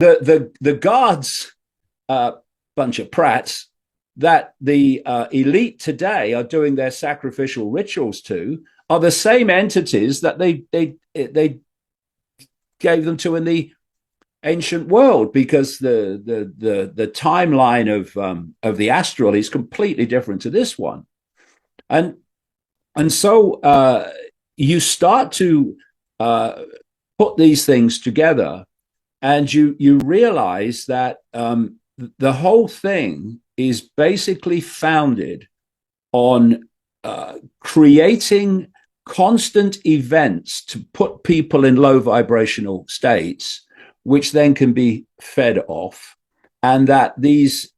The guards, bunch of prats that the elite today are doing their sacrificial rituals to are the same entities that they gave them to in the ancient world, because the timeline of the astral is completely different to this one, and so you start to put these things together, and you realize that the whole thing is basically founded on creating constant events to put people in low vibrational states, which then can be fed off, and that these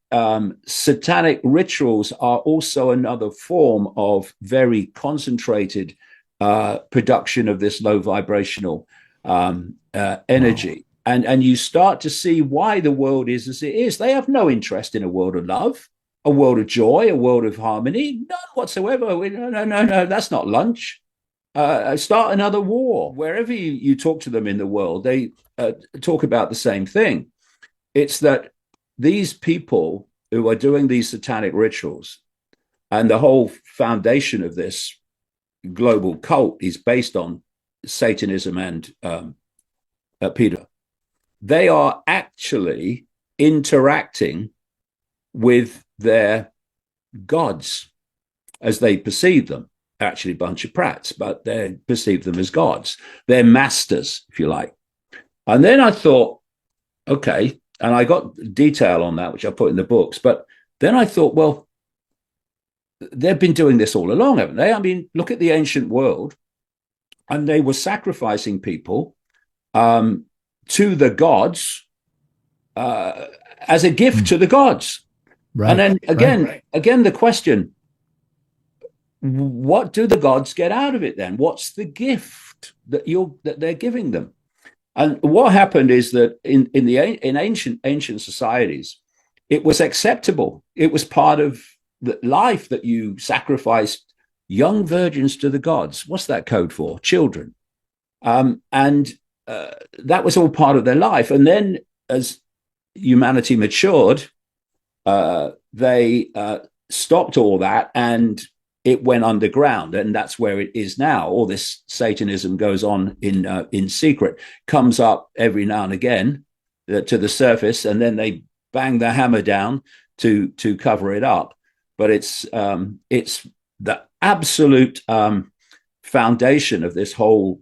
satanic rituals are also another form of very concentrated production of this low vibrational energy. Wow. And you start to see why the world is as it is. They have no interest in a world of love, a world of joy, a world of harmony, none whatsoever. No, that's not lunch. Start another war. Wherever you talk to them in the world, they talk about the same thing. It's that these people who are doing these satanic rituals, and the whole foundation of this global cult is based on Satanism and Peter. They are actually interacting with their gods as they perceive them. Actually, a bunch of prats, but they perceive them as gods. They're masters, if you like. And then I thought, okay, and I got detail on that, which I put in the books. But then I thought, well, they've been doing this all along, haven't they? I mean, look at the ancient world, and they were sacrificing people to the gods as a gift to the gods. Right. And then again, the question: what do the gods get out of it then? What's the gift that they're giving them? And what happened is that in ancient societies, it was acceptable. It was part of the life that you sacrificed young virgins to the gods. What's that code for? Children. And that was all part of their life. And then as humanity matured, they stopped all that, and it went underground, and that's where it is now. All this Satanism goes on in secret, comes up every now and again to the surface, and then they bang the hammer down to cover it up. But it's the absolute foundation of this whole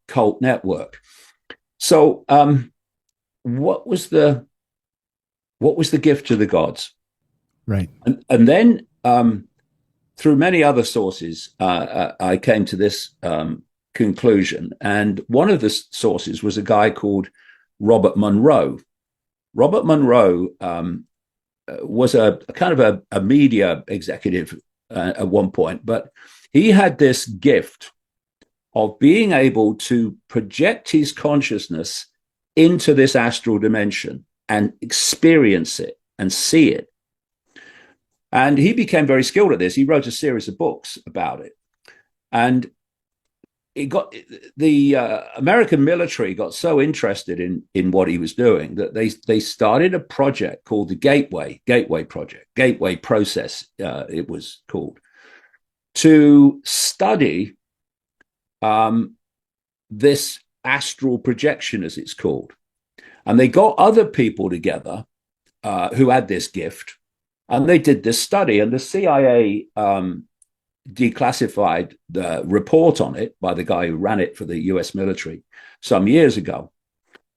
cult network. So, what was the gift to the gods? Right, and then. Through many other sources, I came to this conclusion. And one of the sources was a guy called Robert Monroe. Robert Monroe was a kind of a media executive at one point, but he had this gift of being able to project his consciousness into this astral dimension and experience it and see it. And he became very skilled at this. He wrote a series of books about it. And it got the American military got so interested in what he was doing that they started a project called the Gateway Project, Gateway Process, it was called, to study this astral projection, as it's called. And they got other people together who had this gift. And they did this study, and the CIA declassified the report on it by the guy who ran it for the US military some years ago.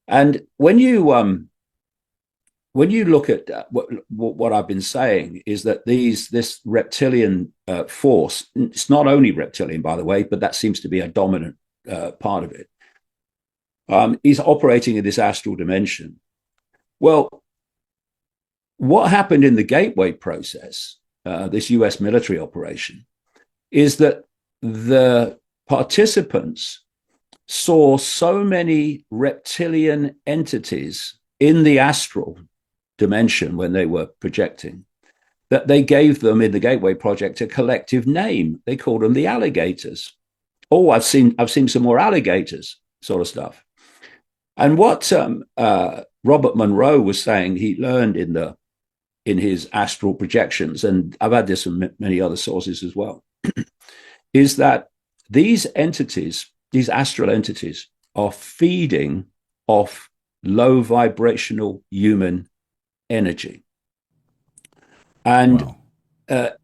And when you look at what I've been saying, is that this reptilian force, it's not only reptilian, by the way, but that seems to be a dominant part of it, is operating in this astral dimension. Well, what happened in the Gateway process, this US military operation, is that the participants saw so many reptilian entities in the astral dimension when they were projecting that they gave them, in the Gateway Project, a collective name. They called them the alligators. Oh, I've seen some more alligators, sort of stuff. And what Robert Monroe was saying he learned in his astral projections, and I've had this from many other sources as well, is that these entities, these astral entities, are feeding off low vibrational human energy. And wow.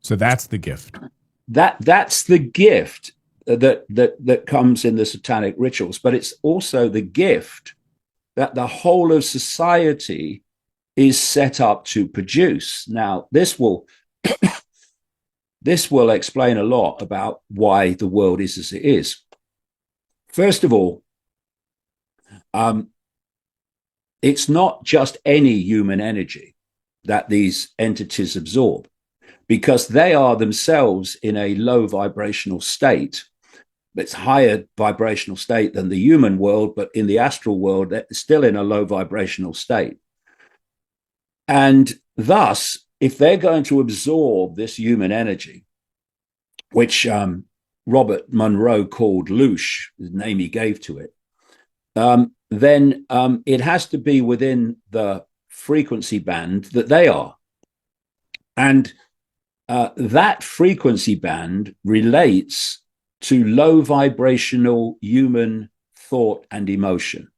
So that's the gift. That's the gift that comes in the satanic rituals, but it's also the gift that the whole of society is set up to produce. Now, this will explain a lot about why the world is as it is. First of all, it's not just any human energy that these entities absorb, because they are themselves in a low vibrational state. It's higher vibrational state than the human world, but in the astral world, they're still in a low vibrational state. And thus, if they're going to absorb this human energy, which Robert Monroe called loosh, the name he gave to it, then it has to be within the frequency band that they are. And that frequency band relates to low vibrational human thought and emotion.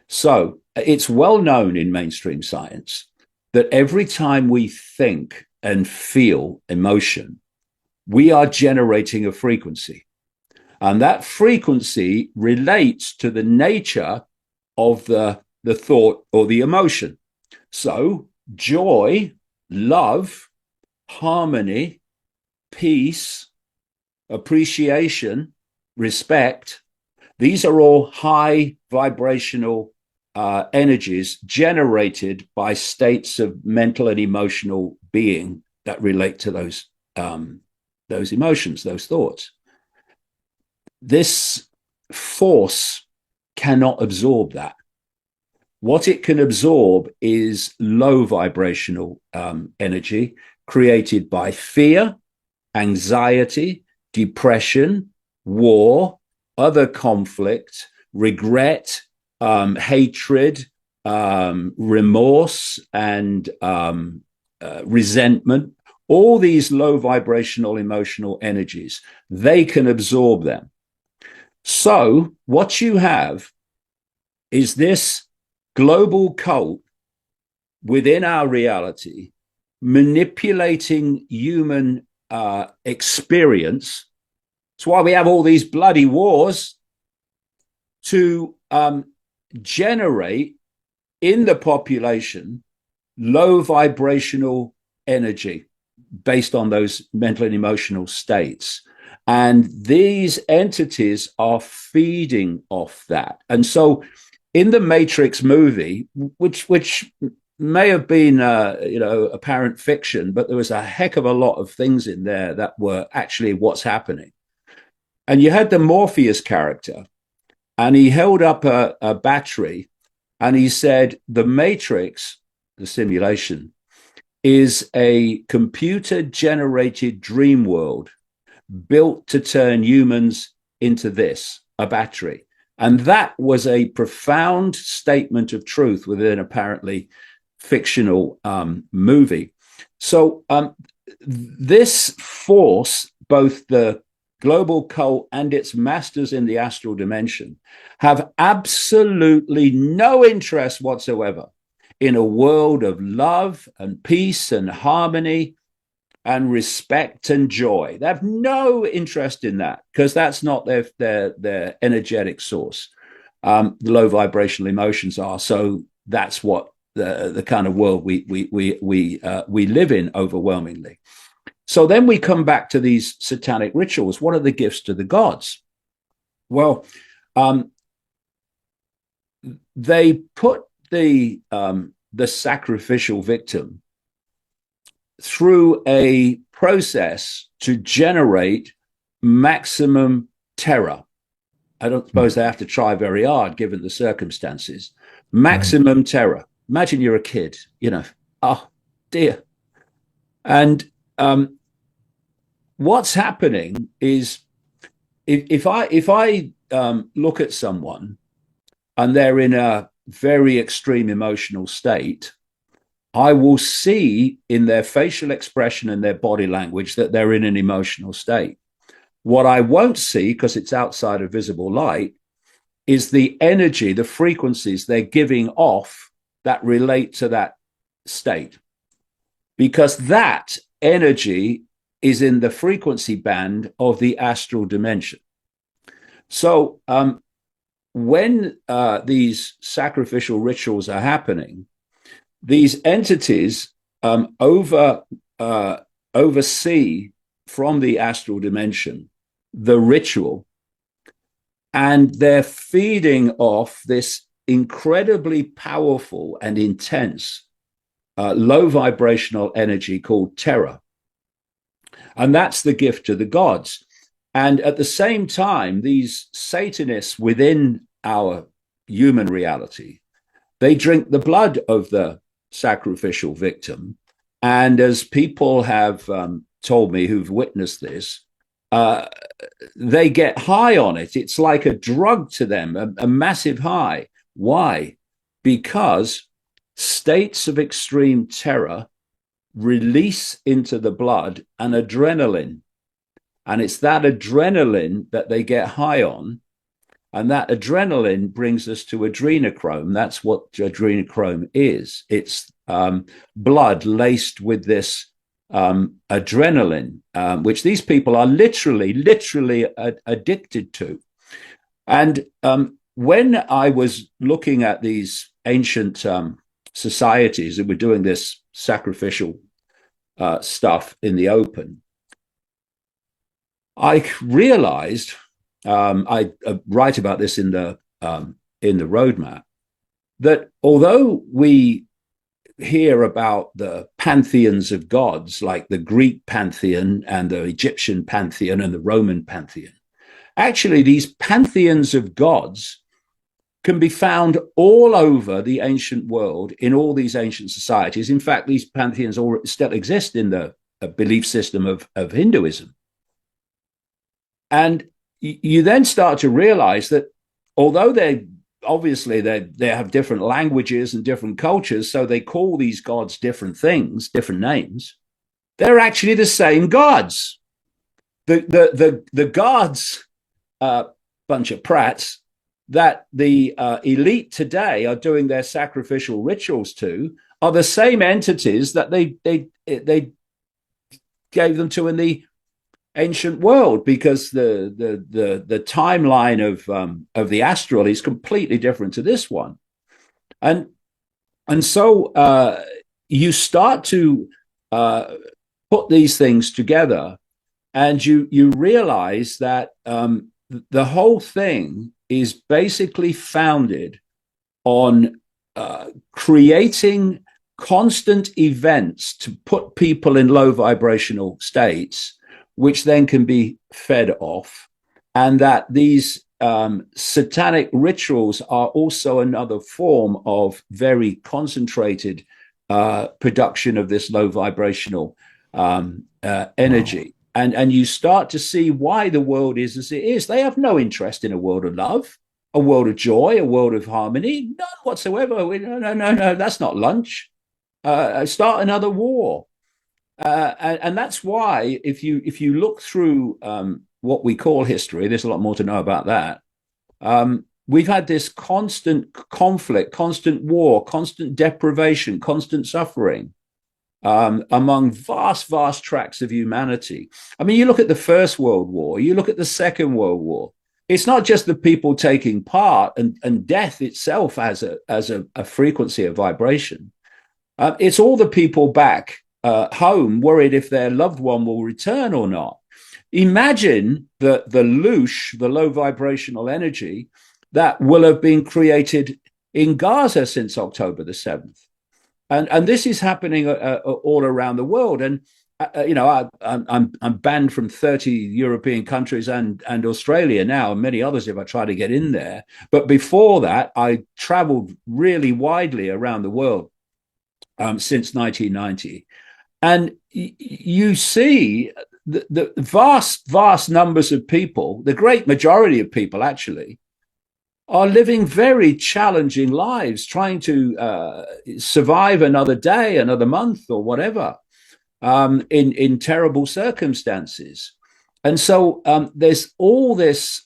So it's well known in mainstream science that every time we think and feel emotion, we are generating a frequency. And that frequency relates to the nature of the thought or the emotion. So joy, love, harmony, peace, appreciation, respect, these are all high vibrational energies generated by states of mental and emotional being that relate to those emotions, those thoughts. This force cannot absorb that. What it can absorb is low vibrational energy created by fear, anxiety, depression, war, other conflict, regret, hatred, remorse, and resentment. All these low vibrational emotional energies, they can absorb them. So what you have is this global cult within our reality manipulating human experience. That's why we have all these bloody wars, to generate in the population low vibrational energy based on those mental and emotional states. And these entities are feeding off that. And so in the Matrix movie, which may have been apparent fiction, but there was a heck of a lot of things in there that were actually what's happening. And you had the Morpheus character, and he held up a battery, and he said, the Matrix, the simulation, is a computer-generated dream world built to turn humans into this, a battery. And that was a profound statement of truth within apparently fictional movie. So this force, both the global cult and its masters in the astral dimension, have absolutely no interest whatsoever in a world of love and peace and harmony and respect and joy. They have no interest in that, because that's not their energetic source. The low vibrational emotions are. So that's what the kind of world we live in overwhelmingly. So then we come back to these satanic rituals. What are the gifts to the gods? Well, they put the sacrificial victim through a process to generate maximum terror. I don't suppose they have to try very hard given the circumstances. Maximum terror. Imagine you're a kid, oh dear. And what's happening is if I look at someone, and they're in a very extreme emotional state, I will see in their facial expression and their body language that they're in an emotional state. What I won't see, because it's outside of visible light, is the energy, the frequencies they're giving off that relate to that state. Because that energy is in the frequency band of the astral dimension. So when these sacrificial rituals are happening, these entities oversee from the astral dimension the ritual, and they're feeding off this incredibly powerful and intense low vibrational energy called terror. And that's the gift to the gods. And at the same time, these Satanists within our human reality, they drink the blood of the sacrificial victim. And as people have told me who've witnessed this, they get high on it. It's like a drug to them, a massive high. Why? Because states of extreme terror release into the blood an adrenaline. And it's that adrenaline that they get high on. And that adrenaline brings us to adrenochrome. That's what adrenochrome is. It's blood laced with this adrenaline, which these people are literally addicted to. And when I was looking at these ancient societies that were doing this sacrificial stuff in the open, I realized, I write about this in the roadmap, that although we hear about the pantheons of gods, like the Greek pantheon and the Egyptian pantheon and the Roman pantheon, actually these pantheons of gods can be found all over the ancient world in all these ancient societies. In fact, these pantheons still exist in the belief system of Hinduism. And you then start to realize that although they have different languages and different cultures, so they call these gods different things, different names, they're actually the same gods. The gods, bunch of prats, that the elite today are doing their sacrificial rituals to are the same entities that they gave them to in the ancient world, because the timeline of the astral is completely different to this one, and so you start to put these things together, and you realize that the whole thing is basically founded on creating constant events to put people in low vibrational states, which then can be fed off, and that these satanic rituals are also another form of very concentrated production of this low vibrational energy. And you start to see why the world is as it is. They have no interest in a world of love, a world of joy, a world of harmony, none whatsoever. No, that's not lunch. Start another war. And that's why if you look through what we call history, there's a lot more to know about that. We've had this constant conflict, constant war, constant deprivation, constant suffering among vast tracts of humanity. I mean, you look at the First World War, you look at the Second World War. It's not just the people taking part, and death itself as a frequency of vibration. It's all the people back home worried if their loved one will return or not. Imagine the loosh, the low vibrational energy that will have been created in Gaza since October the 7th. And this is happening all around the world. And, I'm banned from 30 European countries and Australia now, and many others if I try to get in there. But before that, I traveled really widely around the world since 1990. And you see the vast numbers of people, the great majority of people actually, are living very challenging lives, trying to survive another day, another month, or whatever, in terrible circumstances. And so there's all this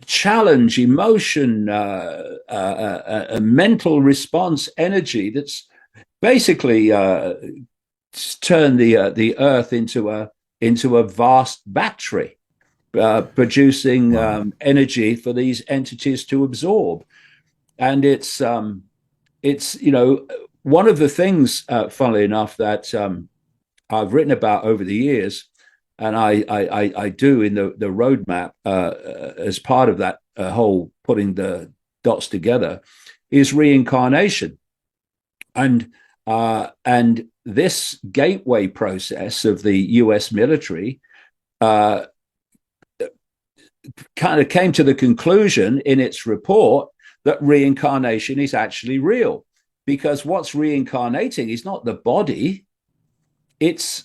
challenge, emotion, a mental response, energy that's basically turned the Earth into a vast battery, producing energy for these entities to absorb. And it's one of the things, funnily enough, that I've written about over the years, and I do in the roadmap as part of that whole putting the dots together, is reincarnation, and this gateway process of the U.S. military kind of came to the conclusion in its report that reincarnation is actually real, because what's reincarnating is not the body. It's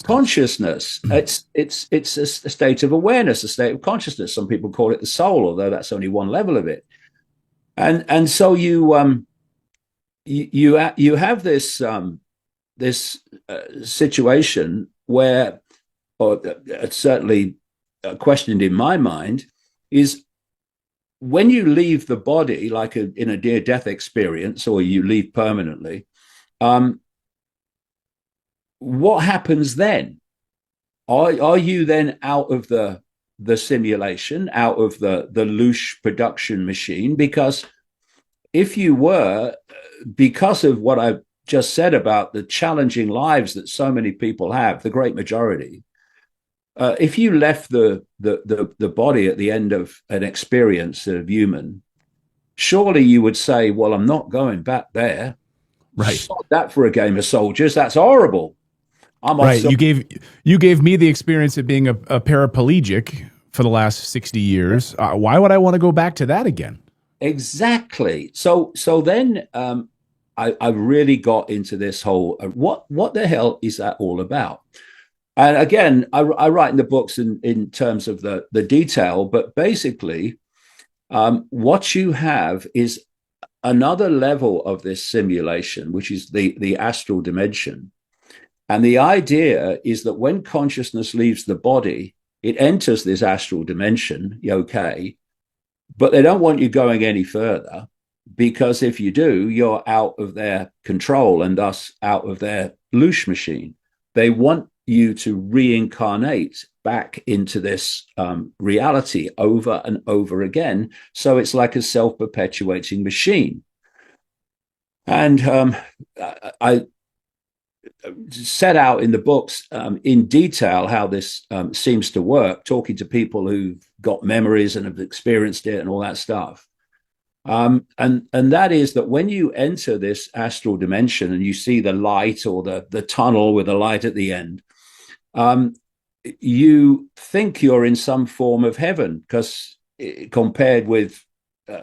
consciousness. It's a state of awareness, a state of consciousness. Some people call it the soul, although that's only one level of it. And so you have this situation where, or certainly questioned in my mind, is when you leave the body, like in a near-death experience, or you leave permanently. What happens then? Are you then out of the simulation, out of the Loosh production machine? Because if you were, because of what I've just said about the challenging lives that so many people have, the great majority, if you left the body at the end of an experience of human, surely you would say, well, I'm not going back there. Right. Stop that for a game of soldiers. That's horrible. Right. You gave me the experience of being a paraplegic for the last 60 years. Why would I want to go back to that again? Exactly. So then I really got into this whole what the hell is that all about? And again, I write in the books in terms of the detail, but basically, what you have is another level of this simulation, which is the astral dimension. And the idea is that when consciousness leaves the body, it enters this astral dimension, okay, but they don't want you going any further, because if you do, you're out of their control and thus out of their Loosh machine. They want you to reincarnate back into this reality over and over again. So it's like a self-perpetuating machine. And I set out in the books in detail how this seems to work, talking to people who've got memories and have experienced it and all that stuff. And that is that when you enter this astral dimension and you see the light, or the tunnel with a light at the end, you think you're in some form of heaven, because compared with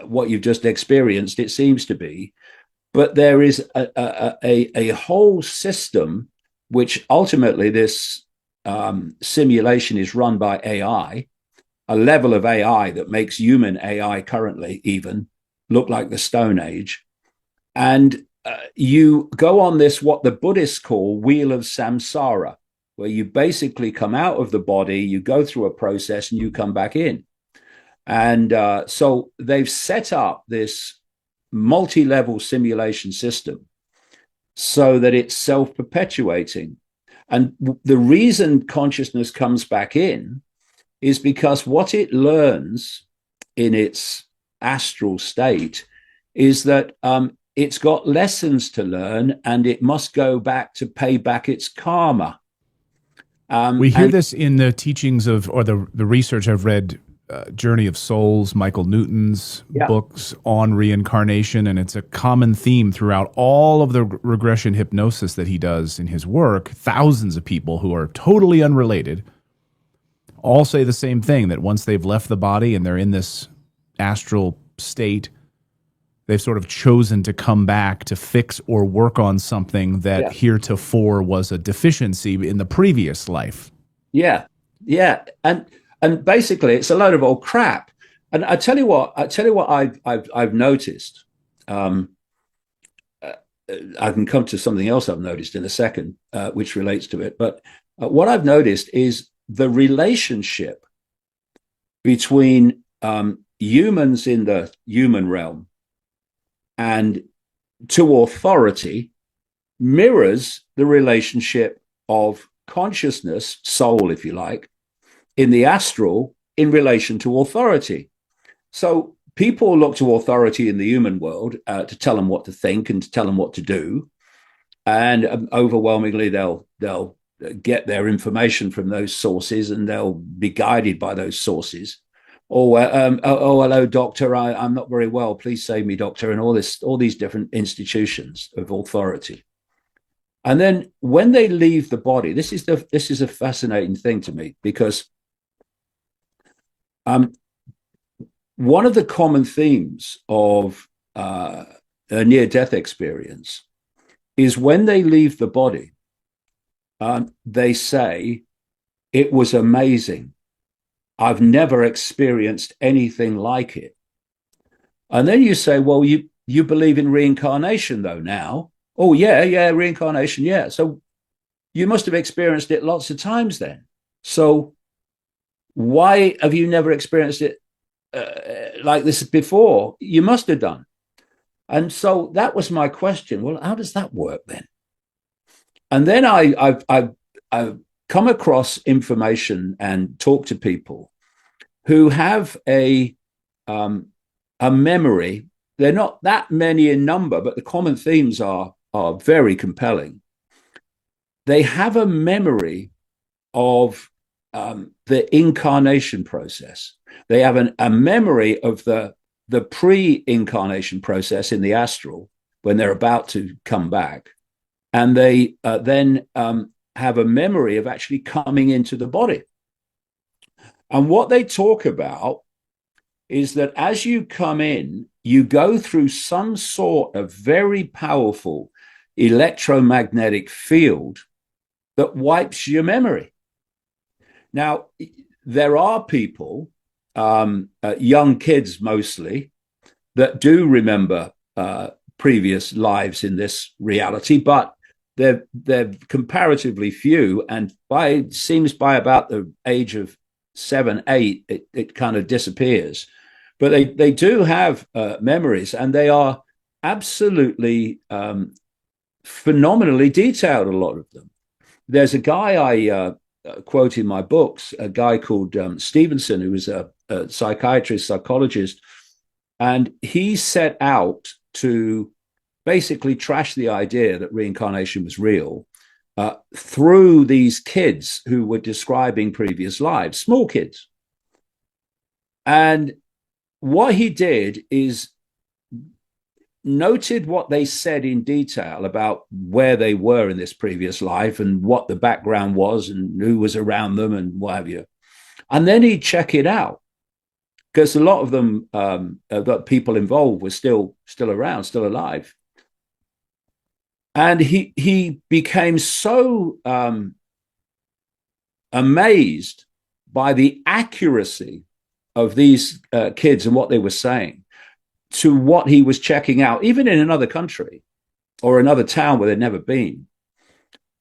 what you've just experienced, it seems to be. But there is a whole system, which ultimately this simulation is run by AI, a level of AI that makes human AI currently even look like the Stone Age. And you go on this, what the Buddhists call wheel of samsara, where you basically come out of the body, you go through a process, and you come back in. And so they've set up this multi-level simulation system so that it's self-perpetuating. And the reason consciousness comes back in is because what it learns in its astral state is that it's got lessons to learn, and it must go back to pay back its karma. We hear this in the teachings of, or the research I've read, Journey of Souls, Michael Newton's books on reincarnation, and it's a common theme throughout all of the regression hypnosis that he does in his work. Thousands of people who are totally unrelated all say the same thing, that once they've left the body and they're in this astral state, they've sort of chosen to come back to fix or work on something that heretofore was a deficiency in the previous life. And basically, it's a load of old crap, And I tell you what I've noticed. Um, I can come to something else I've noticed in a second, which relates to it. But what I've noticed is the relationship between humans in the human realm and to authority mirrors the relationship of consciousness, soul, if you like, in the astral in relation to authority. So people look to authority in the human world to tell them what to think and to tell them what to do, and overwhelmingly they'll get their information from those sources and they'll be guided by those sources. Oh, hello, doctor. I'm not very well. Please save me, doctor. And all these different institutions of authority. And then when they leave the body, this is a fascinating thing to me because um, one of the common themes of a near-death experience is when they leave the body, they say, "It was amazing. I've never experienced anything like it." And then you say, "Well, you believe in reincarnation, though, now?" "Oh, yeah, reincarnation, yeah." So you must have experienced it lots of times then. So why have you never experienced it like this before? You must have done. And so that was my question. Well, how does that work then? And then I've come across information and talked to people who have a memory. They're not that many in number, but the common themes are very compelling. They have a memory of the incarnation process. They have a memory of the pre-incarnation process in the astral when they're about to come back, and they then have a memory of actually coming into the body. And what they talk about is that as you come in, you go through some sort of very powerful electromagnetic field that wipes your memory. Now, there are people, young kids mostly, that do remember previous lives in this reality, but they're comparatively few. And seems by about the age of 7, 8, it kind of disappears. But they do have memories, and they are absolutely phenomenally detailed, a lot of them. There's a guy I quote in my books, a guy called Stevenson, who was a psychiatrist, psychologist, and he set out to basically trash the idea that reincarnation was real through these kids who were describing previous lives, small kids. And what he did is noted what they said in detail about where they were in this previous life and what the background was and who was around them and what have you. And then he'd check it out, because a lot of them, the people involved, were still around, still alive. And he became so amazed by the accuracy of these kids and what they were saying to what he was checking out, even in another country or another town where they'd never been,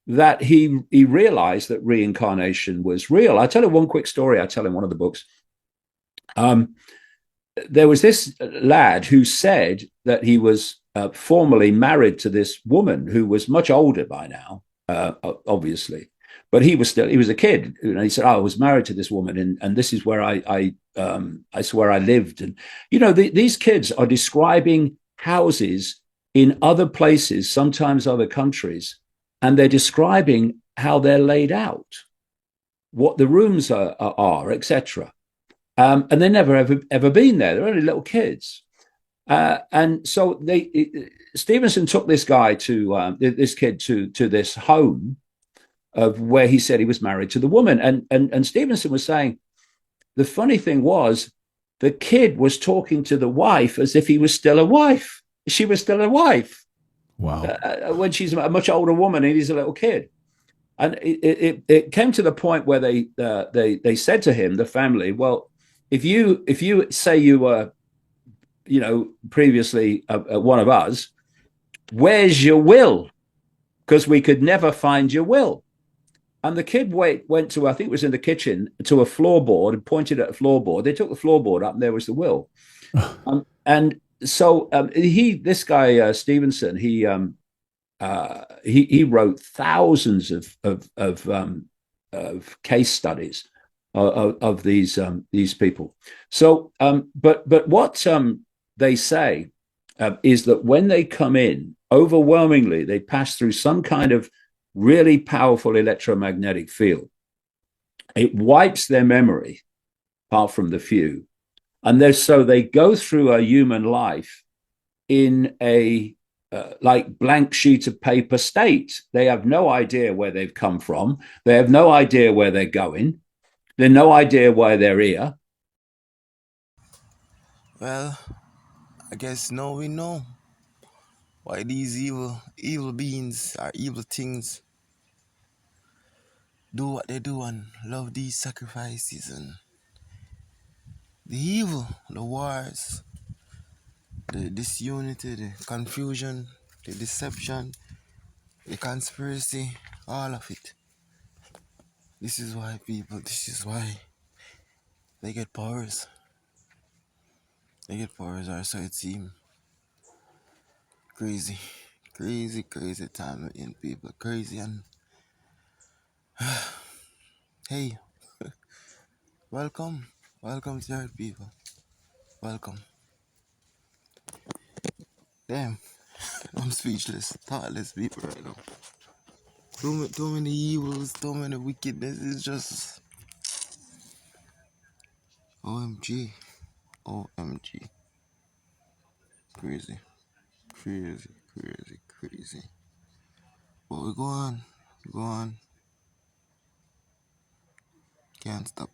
that he realized that reincarnation was real. I'll tell you one quick story I tell in one of the books. There was this lad who said that he was formerly married to this woman who was much older by now, obviously, but he was a kid. And he said, "Oh, I was married to this woman, and this is where I swear I lived." And these kids are describing houses in other places, sometimes other countries, and they're describing how they're laid out, what the rooms are, etc. And they never ever been there. They're only little kids. And so Stevenson took this guy this kid to this home of where he said he was married to the woman. And Stevenson was saying, the funny thing was, the kid was talking to the wife as if he was still a wife. She was still a wife. Wow. When she's a much older woman and he's a little kid. And it came to the point where they said to him, the family, "Well, if you say you were, previously one of us, where's your will? Because we could never find your will. And the kid went to, I think it was in the kitchen, to a floorboard and pointed at a floorboard. They took the floorboard up and there was the will. And so this guy, Stevenson, he wrote thousands of case studies of these people. So, but what they say is that when they come in, overwhelmingly, they pass through some kind of really powerful electromagnetic field. It wipes their memory, apart from the few, and so they go through a human life in a like blank sheet of paper state. They have no idea where they've come from. They have no idea where they're going. They have no idea why they're here. Well, I guess now we know why these evil beings or evil things do what they do and love these sacrifices and the evil, the wars, the disunity, the confusion, the deception, the conspiracy, all of it. This is why they get powers. They get powers, or so it seems. Crazy, crazy time in people. Crazy and hey, welcome. Welcome to Earth, people. Welcome. Damn, I'm speechless. Thoughtless people right now. Too many evils, too many wickedness. It's just OMG. OMG. Crazy. Crazy. But we go on. Can't stop.